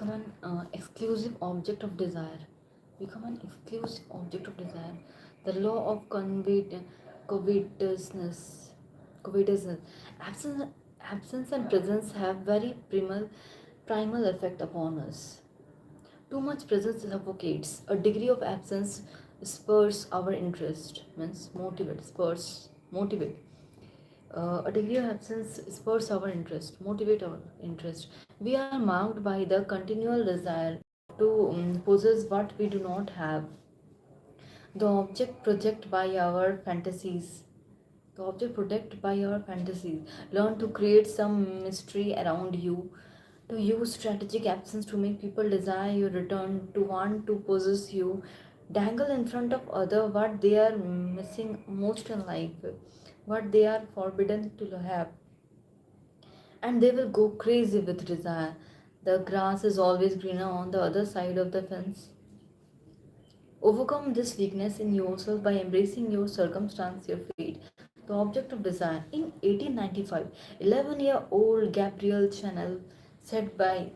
become an exclusive object of desire. Become an exclusive object of desire. The law of covetousness. Covetousness. Absence, absence and presence have very primal effect upon us. Too much presence suffocates. A degree of absence spurs our interest. Means motivate. Spurs. Motivate. A degree of absence spurs our interest, motivate our interest. We are marked by the continual desire to possess what we do not have. The object project by our fantasies. The object project by our fantasies. Learn to create some mystery around you. To use strategic absence to make people desire your return, to want to possess you, dangle in front of other what they are missing most in life, what they are forbidden to have, and they will go crazy with desire. The grass is always greener on the other side of the fence. Overcome this weakness in yourself by embracing your circumstance, your fate, the object of desire. In 1895, 11-year-old Gabrielle Chanel sat by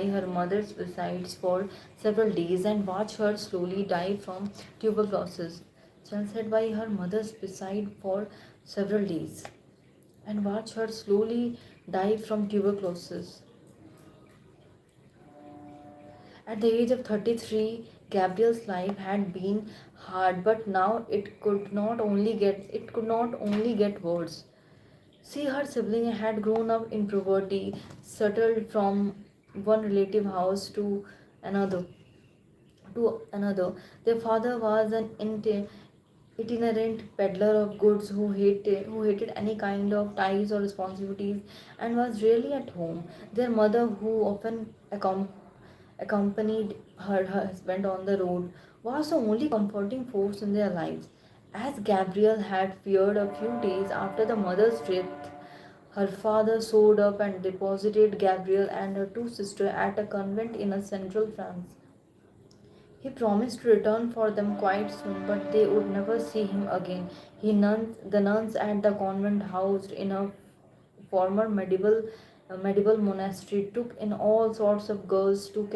her mother's bedside for several days and watched her slowly die from tuberculosis. Chanel sat by her mother's bedside for several days and watched her slowly die from tuberculosis. At the age of 33, Gabriel's life had been hard, but now it could not only get worse. See, her sibling had grown up in poverty, settled from one relative house another another. Their father was an itinerant peddler of goods who hated any kind of ties or responsibilities and was rarely at home. Their mother, who often accompanied her husband on the road, was the only comforting force in their lives. As Gabriel had feared a few days after the mother's death, her father sewed up and deposited Gabrielle and her two sisters at a convent in a central France. He promised to return for them quite soon, but they would never see him again. The nuns at the convent, housed in a former medieval monastery, took in all sorts of girls to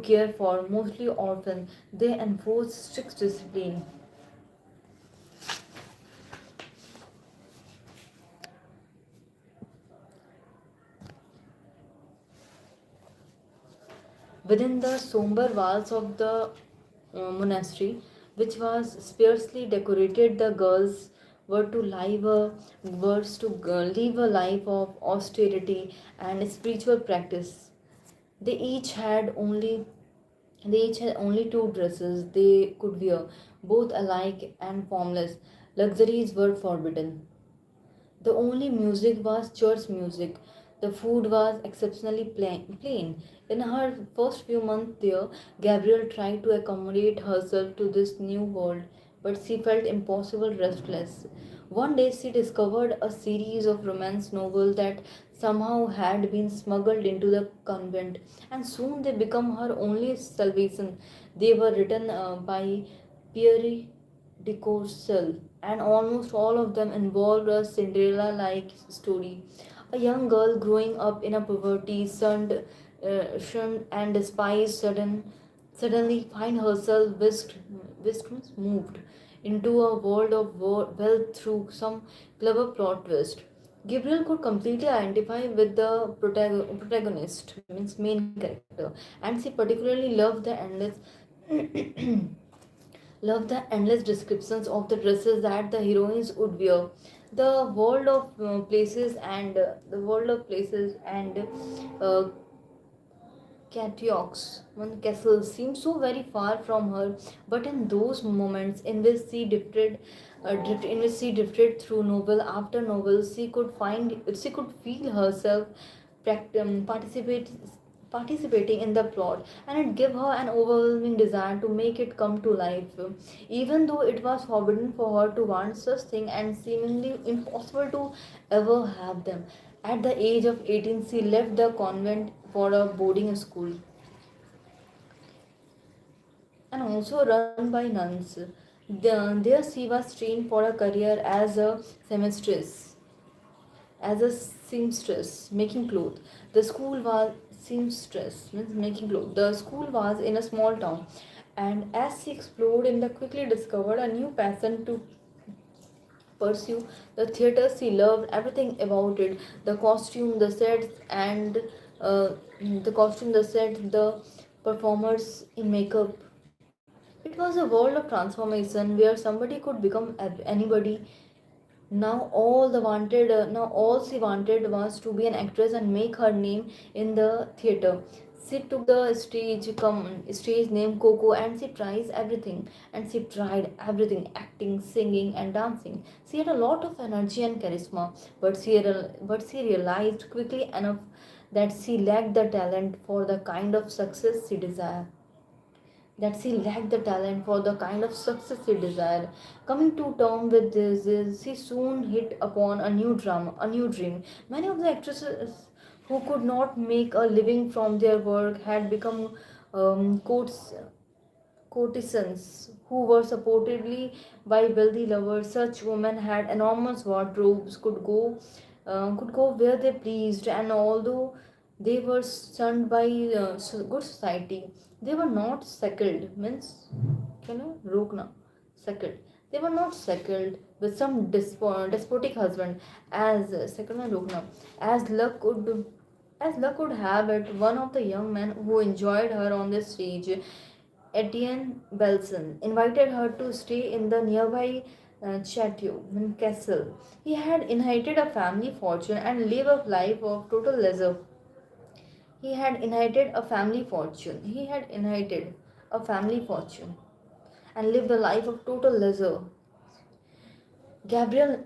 care for, mostly orphans. They enforced strict discipline. Within the somber walls of the monastery, which was sparsely decorated, the girls were to live a live a life of austerity and spiritual practice. They each had only they each had only two dresses they could wear, both alike and formless. Luxuries were forbidden. The only music was church music. The food was exceptionally plain. In her first few months there, Gabrielle tried to accommodate herself to this new world, but she felt impossible restless. One day she discovered a series of romance novels that somehow had been smuggled into the convent, and soon they became her only salvation. They were written by Pierre de Courcelles, and almost all of them involved a Cinderella like story. A young girl growing up in a poverty, shunned and despised, suddenly find herself moved into a world of wealth through some clever plot twist. Gabriel could completely identify with the protagonist, means main character, and she particularly loved the endless descriptions of the dresses that the heroines would wear. The world of places and uh, one castle seemed so very far from her, but in those moments in which she drifted through novel after novel, she could feel herself participating in the plot, and it gave her an overwhelming desire to make it come to life, even though it was forbidden for her to want such thing and seemingly impossible to ever have them. At the age of 18, she left the convent for a boarding school, and also run by nuns. There she was trained for a career seamstress, as a seamstress making clothes. The school was seamstress, means making clothes. The school was in a small town, and as she explored in the quickly discovered a new passion to pursue. The theater, she loved everything about it: the costume, the sets, and the performers in makeup. It was a world of transformation where somebody could become anybody. Now all she wanted was to be an actress and make her name in the theater. She took the stage name Coco, and she tries everything, and she tried everything: acting, singing, and dancing. She had a lot of energy and charisma, but she realized quickly enough that she lacked the talent for the kind of success she desired. She desired. Coming to terms with this, she soon hit upon a new dream. Many of the actresses who could not make a living from their work had become courts courtesans who were supportedly by wealthy lovers. Such women had enormous wardrobes, could go where they pleased, and although they were shunned by good society, they were not shackled. Means, rokna, shackled. They were not shackled with some despotic husband, as rokna, as luck could. As luck would have it, one of the young men who enjoyed her on the stage, Etienne Belson, invited her to stay in the nearby chateau castle. He had inherited a family fortune and lived a life of total leisure. He had inherited a family fortune. He had inherited a family fortune and lived a life of total leisure. Gabriel,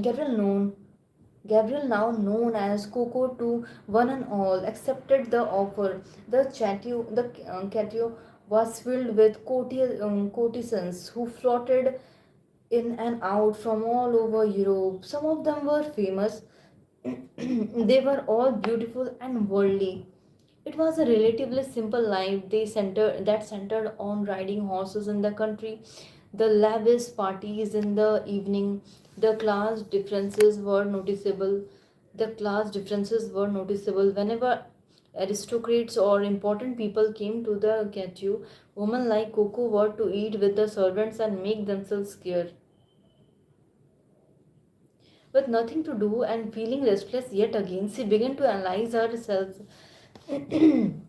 Gabriel Gabriel, now known as Coco to one and all, accepted the offer. The catio was filled with courtesans who floated in and out from all over Europe. Some of them were famous. They were all beautiful and worldly. It was a relatively simple life that centered on riding horses in the country, the lavish parties in the evening. The class differences were noticeable. The class differences were noticeable whenever aristocrats or important people came to the catch. Women like Coco were to eat with the servants and make themselves scarce. With nothing to do and feeling restless yet again, she began to analyze herself and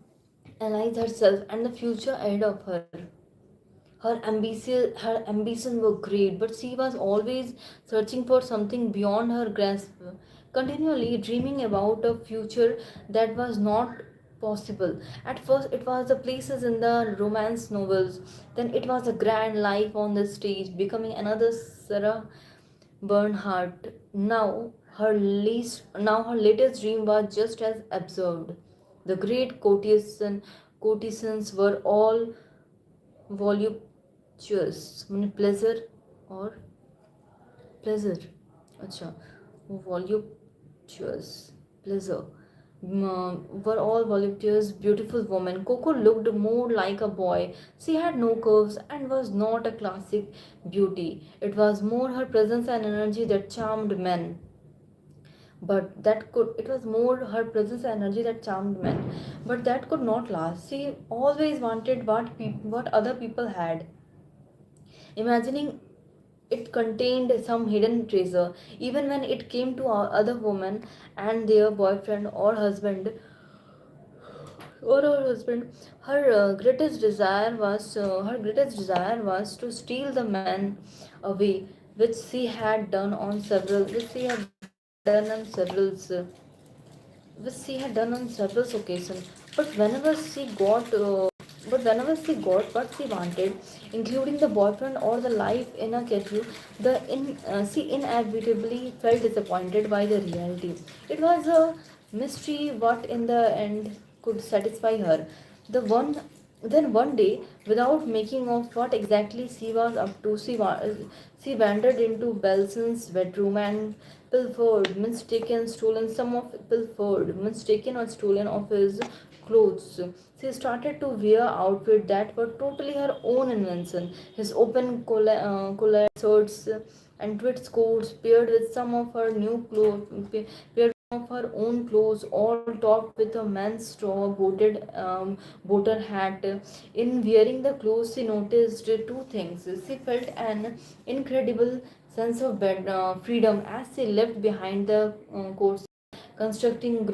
the future ahead of her. Her ambitions were great, but she was always searching for something beyond her grasp, continually dreaming about a future that was not possible. At first, it was the places in the romance novels. Then it was a grand life on the stage, becoming another Sarah Bernhardt. Now her latest dream was just as absurd. The great courtesans were all voluptuous. Pleasure or pleasure. अच्छा, voluptuous, pleasure. Were all voluptuous, beautiful women. Coco looked more like a boy. She had no curves and was not a classic beauty. It was more her presence and energy that charmed men. It was more her presence and energy that charmed men. But that could not last. She always wanted what other people had, imagining it contained some hidden treasure. Even when it came to other women and their boyfriend or her husband, her greatest desire was to steal the man away, which she had done on several occasions. But whenever she got what she wanted, including the boyfriend or the life in a cafe, she inevitably felt disappointed by the reality. It was a mystery what in the end could satisfy her. The one Then one day, without making of what exactly she was up to, she wandered into Belson's bedroom and pilfered, mistaken or stolen of his clothes. She started to wear outfits that were totally her own invention. His open collar shirts and tweed coats paired with some of her new clothes, of her own clothes, all topped with a man's straw boater hat. In wearing the clothes, she noticed two things. She felt an incredible sense of freedom as she left behind the course, constructing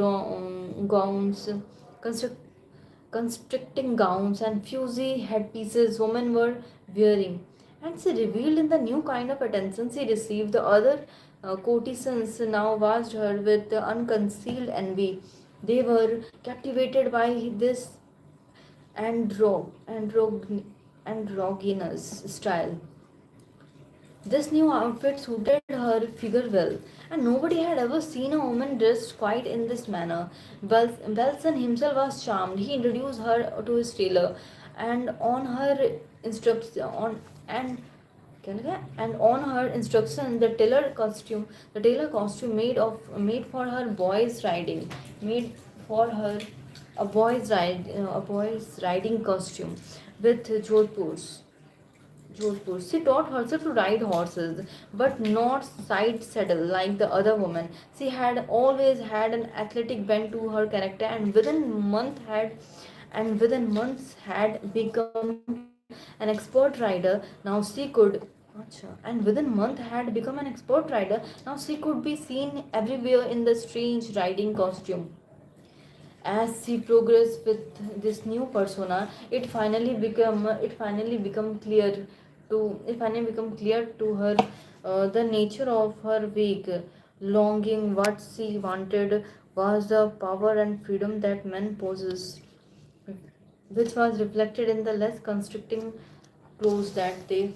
gowns, construct, constricting gowns and fuzzy headpieces women were wearing. And she revealed in the new kind of attention she received. The other courtesans now watched her with unconcealed envy. They were captivated by this androgynous style. This new outfit suited her figure well, and nobody had ever seen a woman dressed quite in this manner. Belson himself was charmed. He introduced her to his tailor, and on her instruction, and on her instruction, the tailor costume made for her boys riding, made for her a boy's riding costume with Jodhpur. She taught herself to ride horses, but not side saddle like the other woman. She had always had an athletic bent to her character, and within months had become an expert rider. Now she could. And within month had become an expert rider. Now she could be seen everywhere in the strange riding costume. As she progressed with this new persona, it finally become clear to her the nature of her vague longing. What she wanted was the power and freedom that men possess, which was reflected in the less constricting clothes that they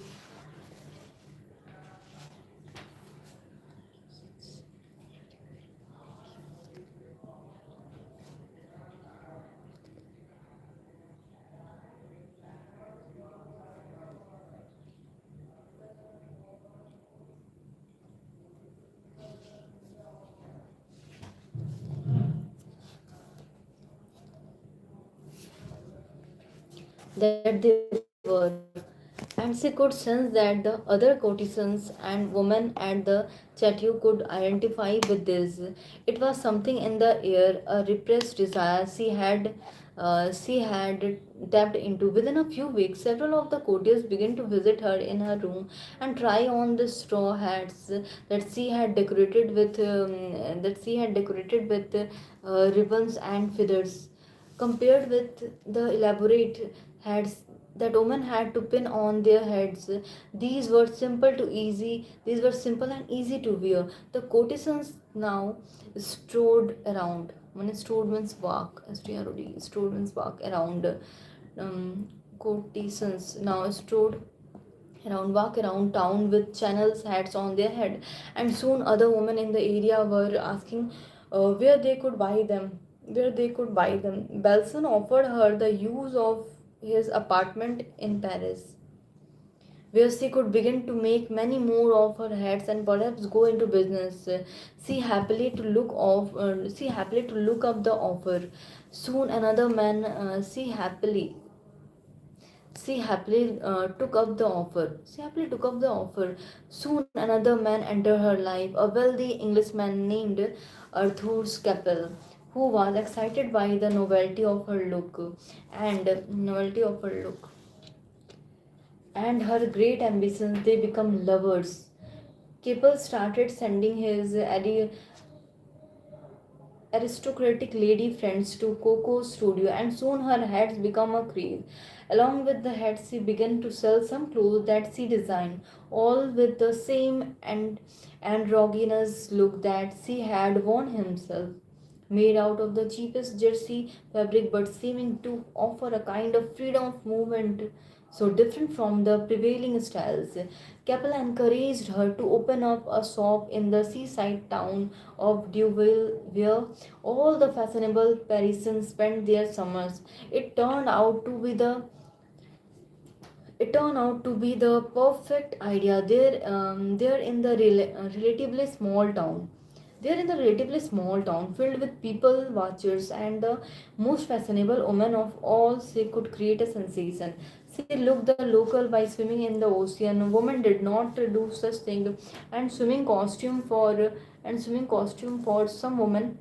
were. And she could sense that the other courtesans and women at the chateau could identify with this. It was something in the air, a repressed desire she had tapped into. Within a few weeks, several of the courtiers began to visit her in her room and try on the straw hats that she had decorated with ribbons and feathers. Compared with the elaborate hats that women had to pin on their heads, these were simple and easy to wear. The courtesans now strode around. When strode means walk, strod, strode means walk around. Courtesans now strode walk around town with channels hats on their head, and soon other women in the area were asking where they could buy them. Belson offered her the use of his apartment in Paris, where she could begin to make many more of her hats and perhaps go into business. She happily to look up the offer. Soon another man she happily took up the offer. She happily took up the offer. Soon another man entered her life, a wealthy Englishman named Arthur Capel, who was excited by the novelty of her look and her great ambitions. They become lovers. Capel started sending his aristocratic lady friends to Coco's studio, and soon her hats became a craze. Along with the hats, she began to sell some clothes that she designed, all with the same androgynous look that she had worn himself, made out of the cheapest jersey fabric but seeming to offer a kind of freedom of movement so different from the prevailing styles. Keppel encouraged her to open up a shop in the seaside town of Deauville, where all the fashionable Parisians spent their summers. It turned out to be the perfect idea. There in the relatively small town. There in the relatively small town filled with people watchers and the most fashionable woman of all, she could create a sensation. She looked the local by swimming in the ocean. Women did not do such thing, and swimming costume for some women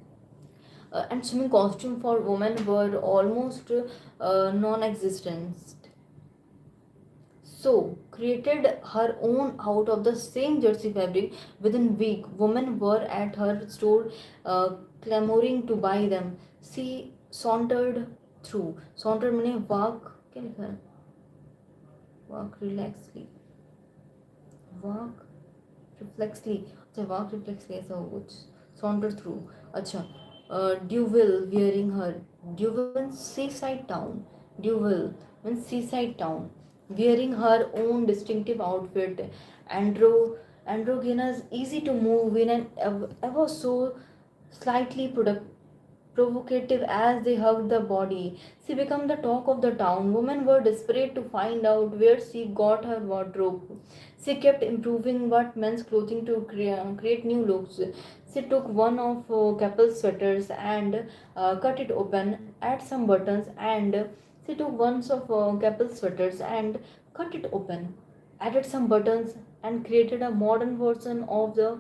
and swimming costume for women were almost non-existent. So created her own out of the same jersey fabric. Within week, women were at her store clamoring to buy them. She sauntered through. Sauntered meaning walk. क्या लिखा है? Walk relaxedly. Walk reflexly. अच्छा walk reflexly ऐसा हो कुछ. Saunter through. अच्छा. Duville wearing her. Duville means seaside town. Duville means seaside town. Wearing her own distinctive outfit. Andro androgynous, easy to move in and ever so slightly provocative as they hugged the body. She became the talk of the town. Women were desperate to find out where she got her wardrobe. She kept improving what men's clothing to create new looks. She took one of couple's sweaters and cut it open, add some buttons, and she took one of couple's sweaters and cut it open, added some buttons, and created a modern version of the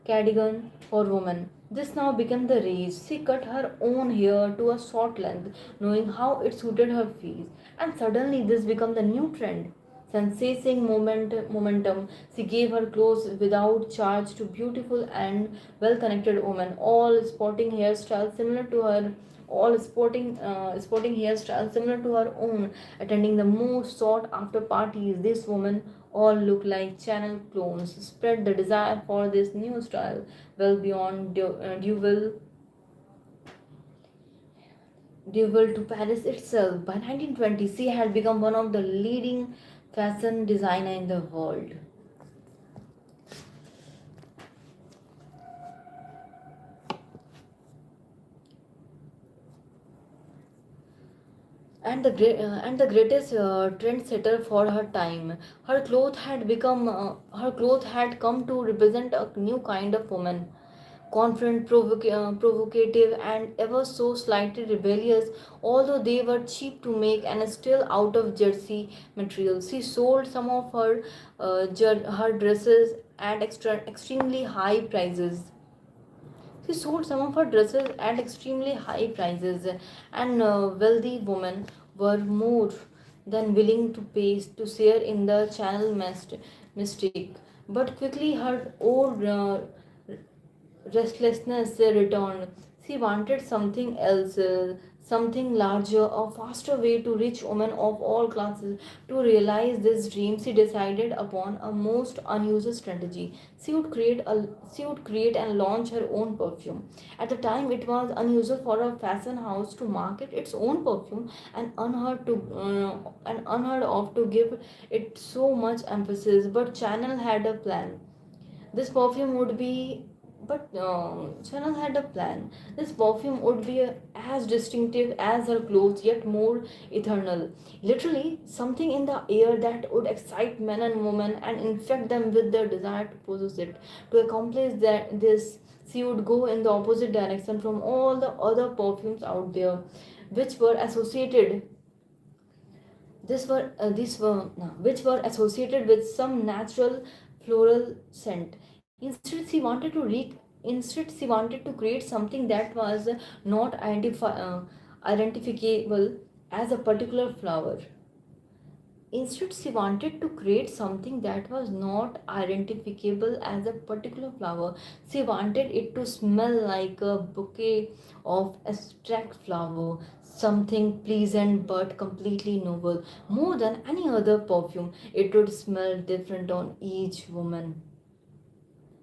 cardigan for women. This now became the rage. She cut her own hair to a short length, knowing how it suited her face, and suddenly this became the new trend. Sensation momentum, she gave her clothes without charge to beautiful and well connected women, all sporting hairstyles similar to her own, attending the most sought after parties. This woman all look like Channel clones, spread the desire for this new style well beyond Duvel to Paris itself. By 1920, she had become one of the leading fashion designer in the world. And the greatest trendsetter for her time. Her clothes had come to represent a new kind of woman, confident, provocative, and ever so slightly rebellious. Although they were cheap to make and still out of jersey material, she sold some of her dresses at extremely high prices. She sold some of her dresses at extremely high prices, and wealthy women were more than willing to pay to share in the channel mystique. But quickly, her old restlessness returned. She wanted something else, something larger, a faster way to reach women of all classes. To realize this dream, she decided upon a most unusual strategy. She would create and launch her own perfume. At the time, it was unusual for a fashion house to market its own perfume, and unheard of to give it so much emphasis. But Chanel had a plan. This perfume would be, but Chanel had a plan. This perfume would be as distinctive as her clothes, yet more eternal. Literally, something in the air that would excite men and women and infect them with the desire to possess it. To accomplish this, she would go in the opposite direction from all the other perfumes out there, which were associated this were these were no, which were associated with some natural floral scent. Instead she wanted to create something that was not identifiable as a particular flower. Instead, she wanted to create something that was not identifiable as a particular flower. She wanted it to smell like a bouquet of abstract flower, something pleasant but completely novel. More than any other perfume, it would smell different on each woman.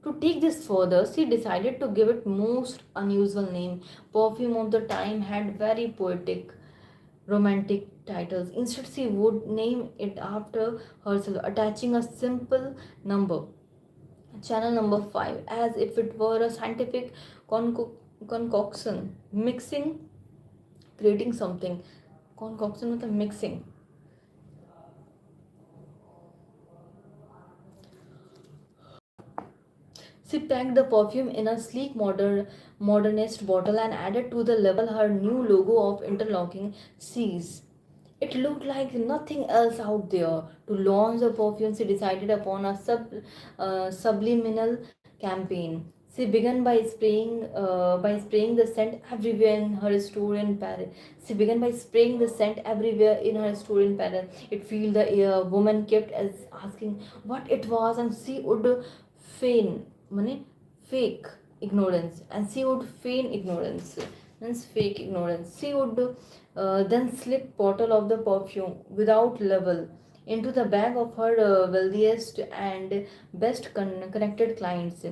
To take this further, she decided to give it most unusual name. Perfume of the time had very poetic romantic titles. Instead, she would name it after herself, attaching a simple number, channel number 5, as if it were a scientific concoction, mixing, creating something. Concoction with a mixing. She packed the perfume in a sleek modernist bottle and added to the label her new logo of interlocking C's. It looked like nothing else out there. To launch the perfume, she decided upon a subliminal campaign. She began by spraying the scent everywhere in her store in Paris. She began by spraying the scent everywhere in her store in Paris. It filled the air. Woman kept as asking what it was, and she would feign, money, fake ignorance, and she would feign ignorance, means fake ignorance. She would then slip bottle of the perfume without level into the bag of her wealthiest and best connected clients,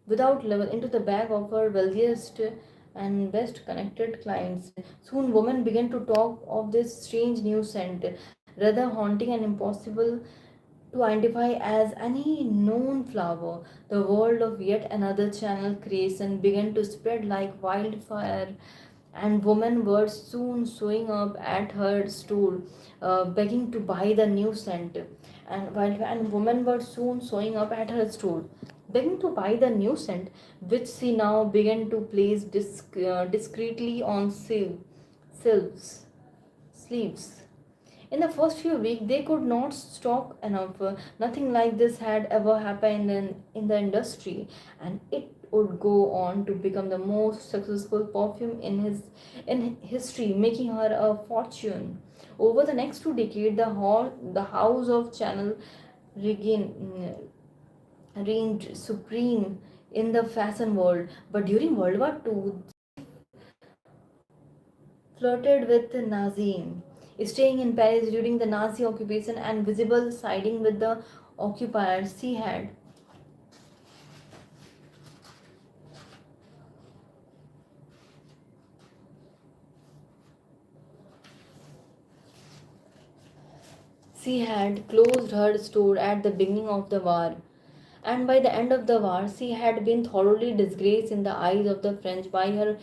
without level into the bag of her wealthiest and best connected clients. Soon women began to talk of this strange new scent, rather haunting and impossible to identify as any known flower. The world of yet another channel creation began to spread like wildfire, and women were soon showing up at her store, begging to buy the new scent. And women were soon showing up at her store, begging to buy the new scent, which she now began to place discreetly on shelves, sleeves. In the first few weeks, they could not stock enough. Nothing like this had ever happened in the industry, and it would go on to become the most successful perfume in history, making her a fortune. Over the next 2 decades, the house of Chanel regained, reigned supreme in the fashion world. But during World War II, flirted with Nazim, staying in Paris during the Nazi occupation and visible siding with the occupiers. She had closed her store at the beginning of the war, and by the end of the war, she had been thoroughly disgraced in the eyes of the French by her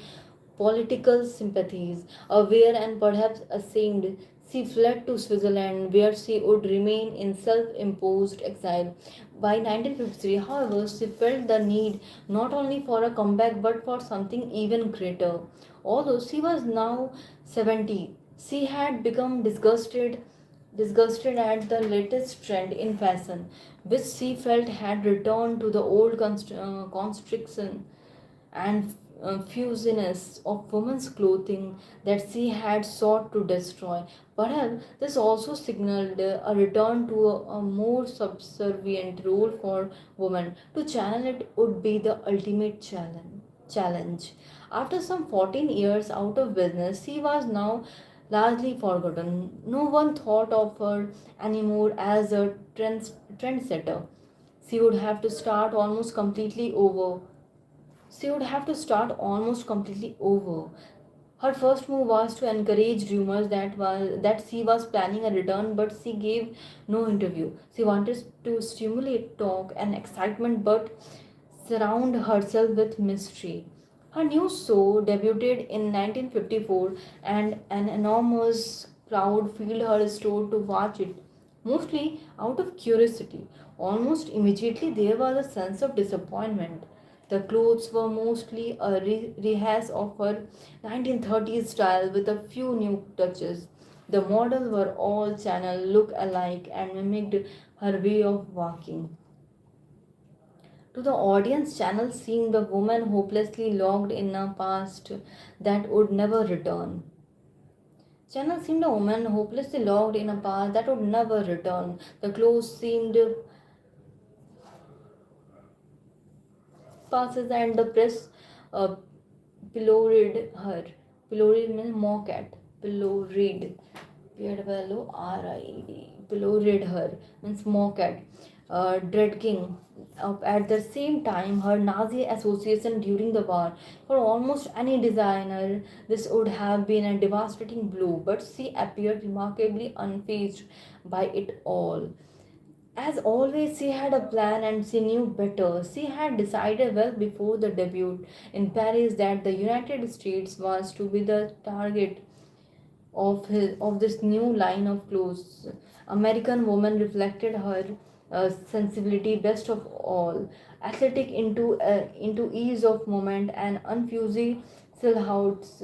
political sympathies. Aware and perhaps ashamed, she fled to Switzerland, where she would remain in self imposed exile. By 1953, however, she felt the need not only for a comeback but for something even greater. Although she was now 70, she had become disgusted at the latest trend in fashion, which she felt had returned to the old constriction and fusiness of women's clothing that she had sought to destroy. Perhaps this also signaled a return to a more subservient role for women. To channel it would be the ultimate challenge. After some 14 years out of business, she was now largely forgotten. No one thought of her anymore as a trendsetter. She would have to start almost completely over. She would have to start almost completely over. Her first move was to encourage rumors that she was planning a return, but she gave no interview. She wanted to stimulate talk and excitement, but surround herself with mystery. Her new show debuted in 1954, and an enormous crowd filled her store to watch it, mostly out of curiosity. Almost immediately, there was a sense of disappointment. The clothes were mostly a rehash of her 1930s style with a few new touches. The models were all Channel look alike and mimicked her way of walking. To the audience, Channel seemed a woman hopelessly locked in a past that would never return. Channel seemed a woman hopelessly locked in a past that would never return. The clothes seemed passes, and the press uh, pilloried her. Pilloried means mock at. Pilloried. P-L-O-R-I-E-D. Pilloried her means mock at. Dreading at the same time her Nazi association during the war. For almost any designer, this would have been a devastating blow, but she appeared remarkably unfazed by it all. As always, she had a plan and she knew better. She had decided well before the debut in Paris that the United States was to be the target of this new line of clothes. American woman reflected her sensibility best of all, athletic into ease of movement and unfusy silhouettes.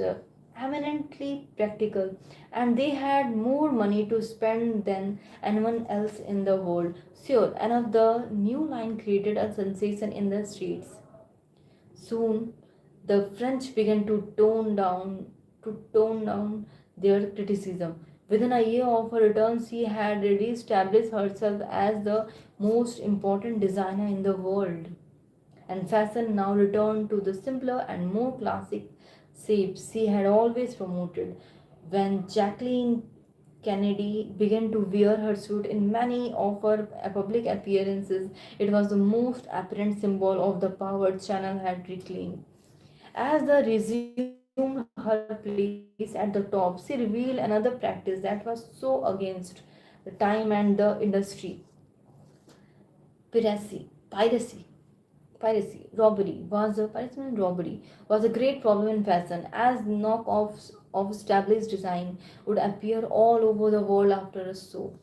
eminently practical, and they had more money to spend than anyone else in the world. Sure enough, the new line created a sensation in the streets. Soon, the French began to tone down their criticism. Within a year of her return, she had re-established herself as the most important designer in the world, and fashion now returned to the simpler and more classic shapes she had always promoted. When Jacqueline Kennedy began to wear her suit in many of her public appearances, it was the most apparent symbol of the power Channel had reclaimed. As the resumed her place at the top, she revealed another practice that was so against the time and the industry: piracy. Piracy, was a great problem in fashion, as knockoffs of established design would appear all over the world after a show.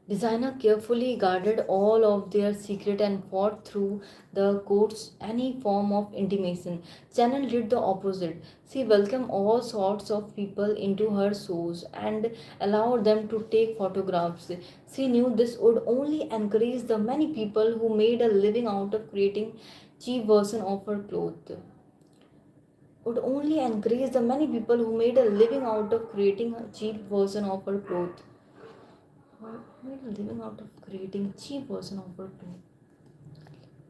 Designer carefully guarded all of their secret and fought through the courts any form of intimation. Channel did the opposite. She welcomed all sorts of people into her shows and allowed them to take photographs. She knew this would only encourage the many people who made a living out of creating cheap version of her clothes. Would only encourage the many people who made a living out of creating a cheap version of her clothes. Made a living out of creating cheap version of her clothes.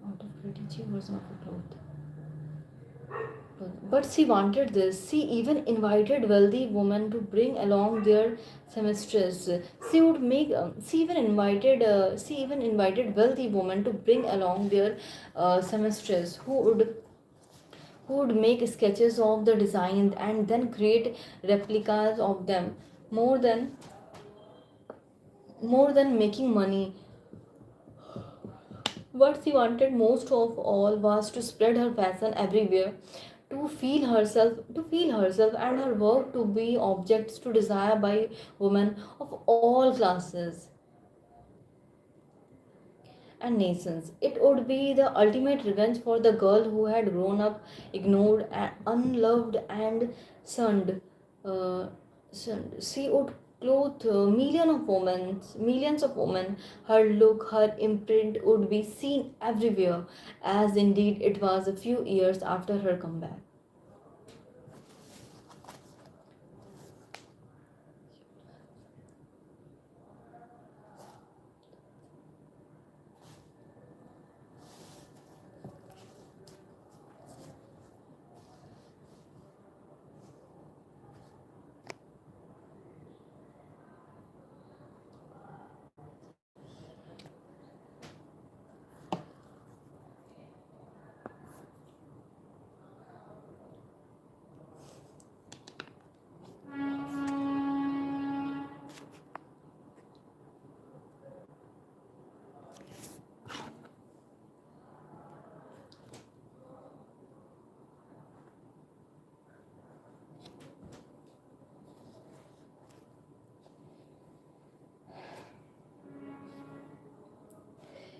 Out of creating cheap version of her clothes. But she wanted this. She even invited wealthy women to bring along their seamstresses. She would make. She even invited wealthy women to bring along their seamstresses who would make sketches of the design and then create replicas of them. More than more than making money, what she wanted most of all was to spread her fashion everywhere, to feel herself and her work to be objects to desire by women of all classes and nations. It would be the ultimate revenge for the girl who had grown up ignored and unloved and shunned. Uh, shunned. She would clothe millions of women. Her look, her imprint would be seen everywhere, as indeed it was a few years after her comeback.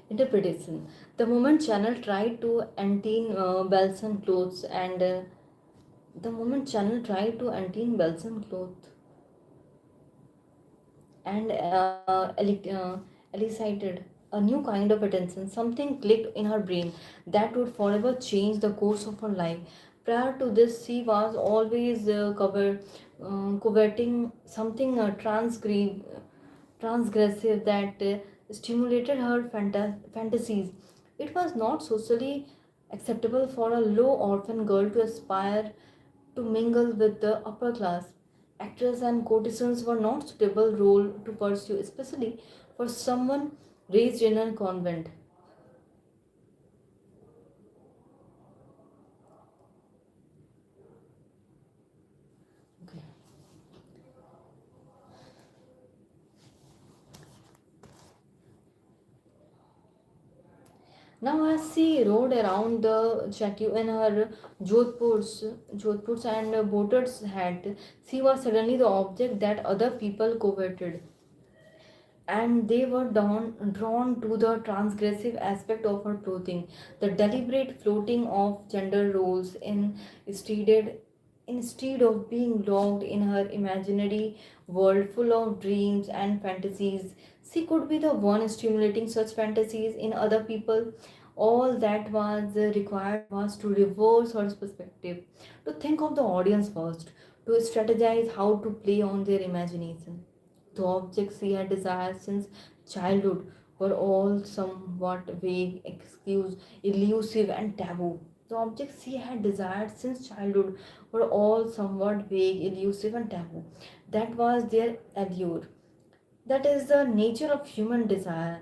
Interpretation. The moment Channel tried to anti Belson clothes and the moment Channel tried to anti Belson clothes and elicited a new kind of attention. Something clicked in her brain that would forever change the course of her life. Prior to this, she was always coveting something transgressive that stimulated her fantasies. It was not socially acceptable for a low orphan girl to aspire to mingle with the upper class. Actors and courtesans were not suitable role to pursue, especially for someone raised in a convent. Now, as she rode around the chateau in her Jodhpurs and boaters hat, she was suddenly the object that other people coveted, and they were drawn to the transgressive aspect of her clothing, the deliberate floating of gender roles instead of being locked in her imaginary world full of dreams and fantasies. She could be the one stimulating such fantasies in other people. All that was required was to reverse her perspective, to think of the audience first, to strategize how to play on their imagination. The objects he had desired since childhood were all somewhat vague, excuse, elusive, and taboo. The objects he had desired since childhood were all somewhat vague, elusive, and taboo. That was their allure. That is the nature of human desire.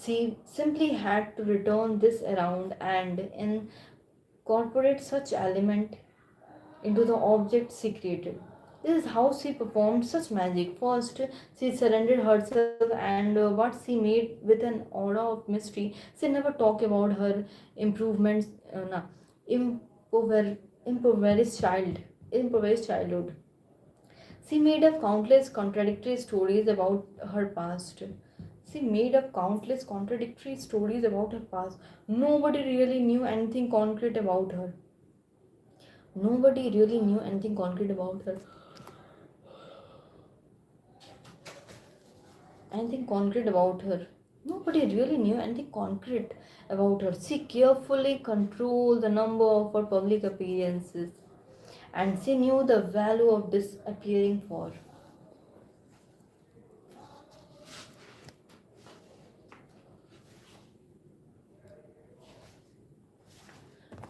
She simply had to return this around and incorporate such element into the object she created. This is how she performed such magic. First, she surrendered herself, and what she made with an aura of mystery. She never talked about her improvements, impover- impoverished child, impoverished childhood. She made up countless contradictory stories about her past. She made up countless contradictory stories about her past. Nobody really knew anything concrete about her. Nobody really knew anything concrete about her. Anything concrete about her. Nobody really knew anything concrete about her. She carefully controlled the number of her public appearances, and she knew the value of disappearing for.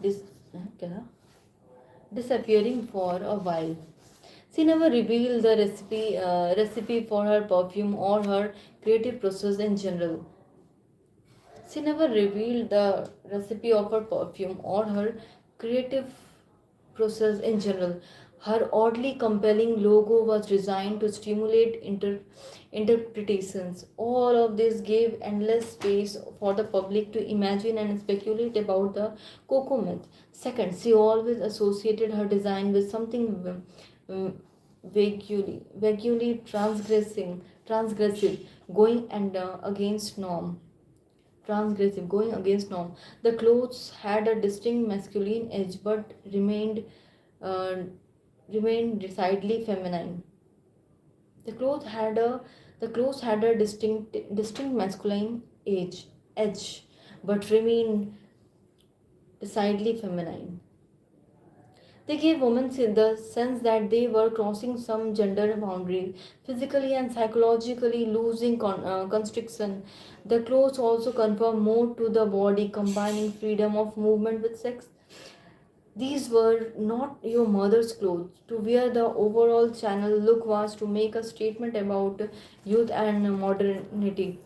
Dis- क्या था? Disappearing for a while. She never revealed the recipe for her perfume or her creative process in general. She never revealed the recipe of her perfume or her creative process in general. Her oddly compelling logo was designed to stimulate interpretations. All of this gave endless space for the public to imagine and speculate about the Coco myth. Second, she always associated her design with something vaguely transgressive, going and against norm transgressive, going against norm. The clothes had a distinct masculine edge but uh, remained decidedly feminine. The clothes had a the clothes had a distinct masculine edge but remained decidedly feminine. They gave women the sense that they were crossing some gender boundary, physically and psychologically losing constriction. The clothes also conform more to the body, combining freedom of movement with sex. These were not your mother's clothes. To wear the overall channel look was to make a statement about youth and modernity.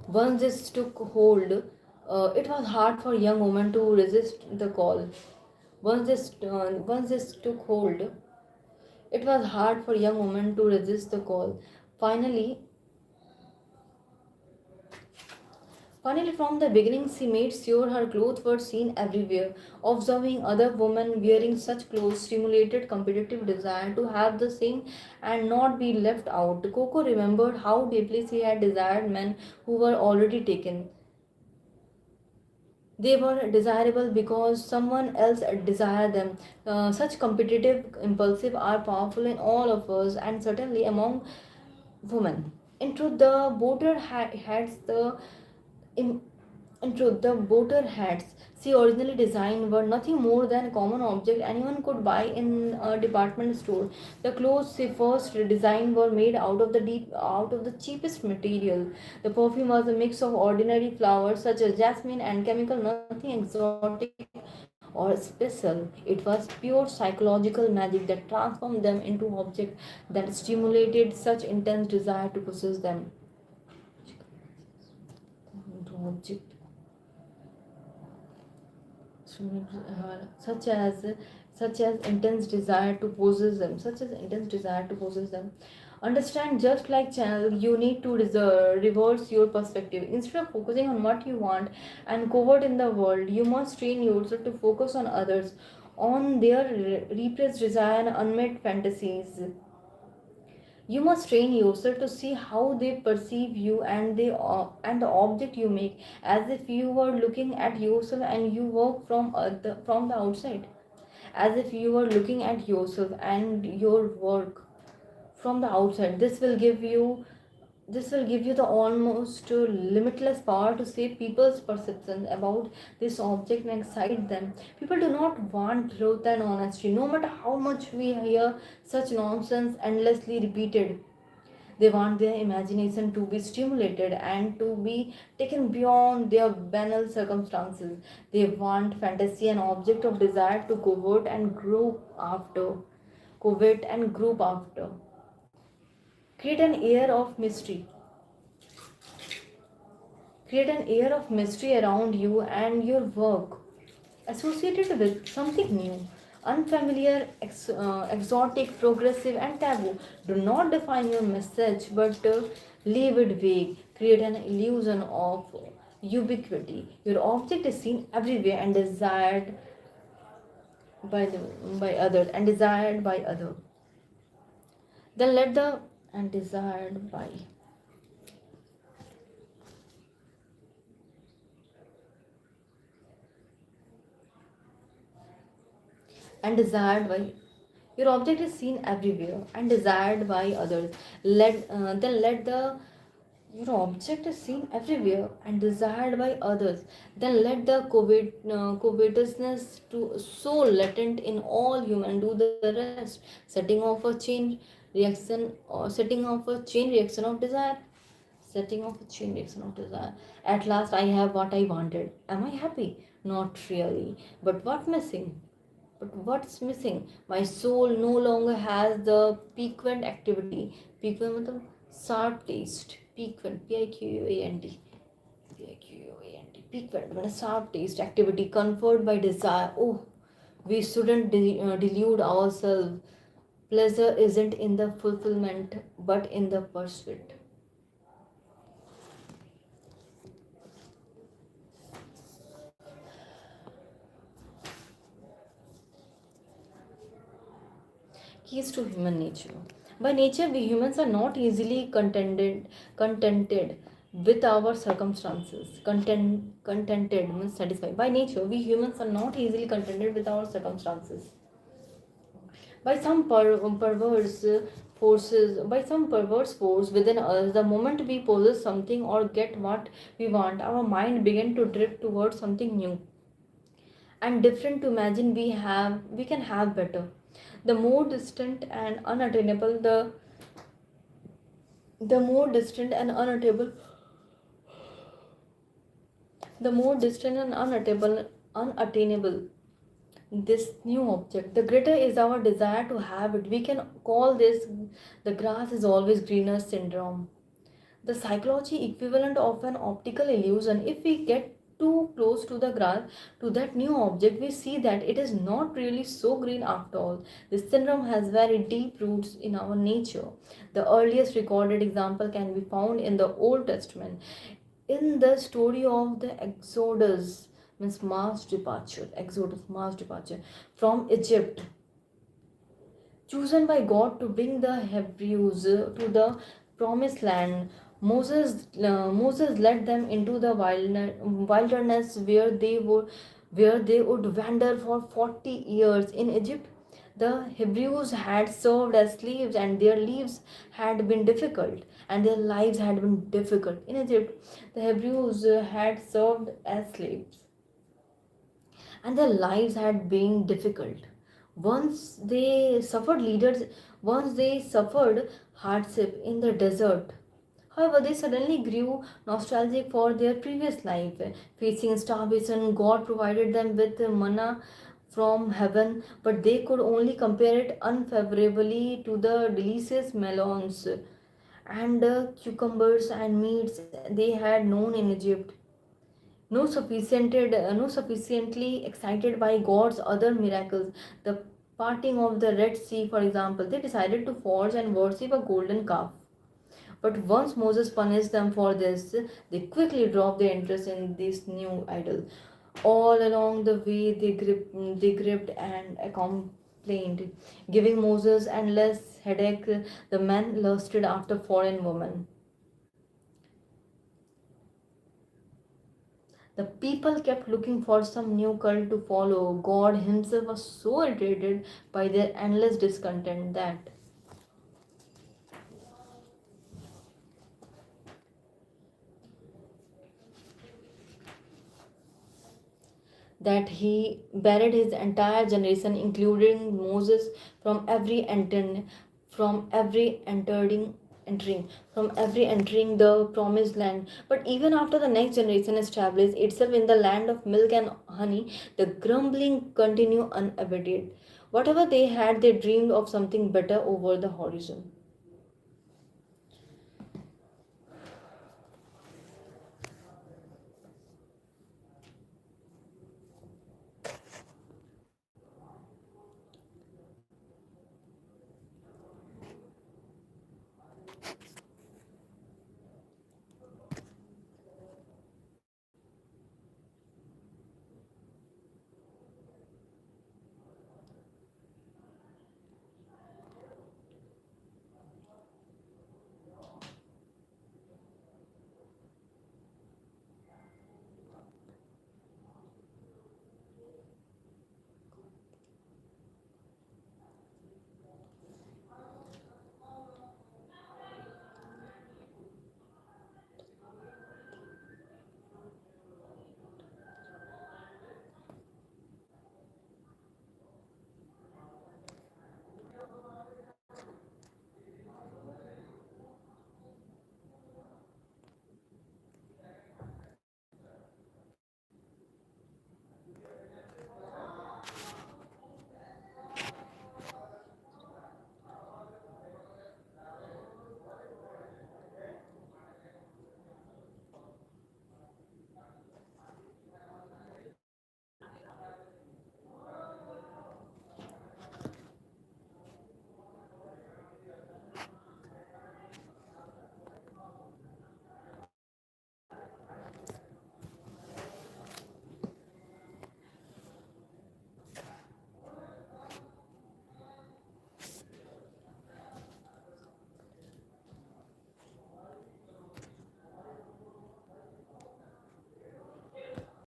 Once this took hold, it was hard for young women to resist the call. Once this took hold, it was hard for young women to resist the call. Finally, Finally, from the beginning, she made sure her clothes were seen everywhere. Observing other women wearing such clothes stimulated competitive desire to have the same and not be left out. Coco remembered how deeply she had desired men who were already taken. They were desirable because someone else desired them. Such competitive impulsive are powerful in all of us and certainly among women. In truth, the boater had the in, in truth, the boater hats she originally designed were nothing more than a common object anyone could buy in a department store. The clothes she first designed were made out of the cheapest material. The perfume was a mix of ordinary flowers such as jasmine and chemical, nothing exotic or special. It was pure psychological magic that transformed them into objects that stimulated such intense desire to possess them. Into object such as intense desire to possess them, Understand, just like channel, you need to reverse your perspective. Instead of focusing on what you want and covert in the world, you must train yourself to focus on others, on their repressed desire and unmet fantasies. You must train yourself to see how they perceive you and the object you make, as if you were looking at yourself and you work from the outside, as if you were looking at yourself and your work from the outside. This will give you the almost limitless power to shape people's perceptions about this object and excite them. People do not want truth and honesty, no matter how much we hear such nonsense endlessly repeated. They want their imagination to be stimulated and to be taken beyond their banal circumstances. They want fantasy and object of desire to covet and group after. Create an air of mystery. Create an air of mystery around you and your work, associated with something new, unfamiliar, exotic, progressive, and taboo. Do not define your message, but leave it vague. Create an illusion of ubiquity. Your object is seen everywhere and by the by others and desired by others. Then let the and desired by and desired by your object is seen everywhere and desired by others. Let the your object is seen everywhere and desired by others. Then let the covetousness to so latent in all human do the rest, setting off a chain reaction of desire. Setting off a chain reaction of desire. At last I have what I wanted. Am I happy? Not really. But what's missing? My soul no longer has the piquant activity. Piquant means sharp taste. Piquant, Piquant. Piquant means sharp taste activity conferred by desire. Oh, we shouldn't delude ourselves. Pleasure isn't in the fulfillment, but in the pursuit. Keys to human nature. By nature, we humans are not easily contented with our circumstances. Contented means satisfied. By nature, we humans are not easily contented with our circumstances. By some by some perverse force within us, the moment we possess something or get what we want, our mind begin to drift towards something new and different to imagine we can have better. The more distant and unattainable the more distant and unattainable the more distant and unattainable this new object, the greater is our desire to have it. We can call this the grass is always greener syndrome, the psychology equivalent of an optical illusion. If we get too close to the grass, to that new object, we see that it is not really so green after all. This syndrome has very deep roots in our nature. The earliest recorded example can be found in the Old Testament, in the story of the exodus, mass departure from Egypt, chosen by God to bring the Hebrews to the promised land. Moses led them into the wilderness where they would wander for 40 years. In Egypt, the Hebrews had served as slaves, and their lives had been difficult. And their lives had been difficult. In Egypt, the Hebrews had served as slaves, and their lives had been difficult. Once they suffered hardship in the desert. However, they suddenly grew nostalgic for their previous life. Facing starvation, God provided them with manna from heaven, but they could only compare it unfavorably to the delicious melons and cucumbers and meats they had known in Egypt. No sufficiently excited by God's other miracles, the parting of the Red Sea, for example, they decided to forge and worship a golden calf. But once Moses punished them for this, they quickly dropped their interest in this new idol. All along the way, they gripped and complained, giving Moses endless headache. The men lusted after foreign women. The people kept looking for some new cult to follow. God Himself was so irritated by their endless discontent that he buried his entire generation, including Moses, from every from every entering the promised land. But even after the next generation established itself in the land of milk and honey, the grumbling continued unabated. Whatever they had, they dreamed of something better over the horizon.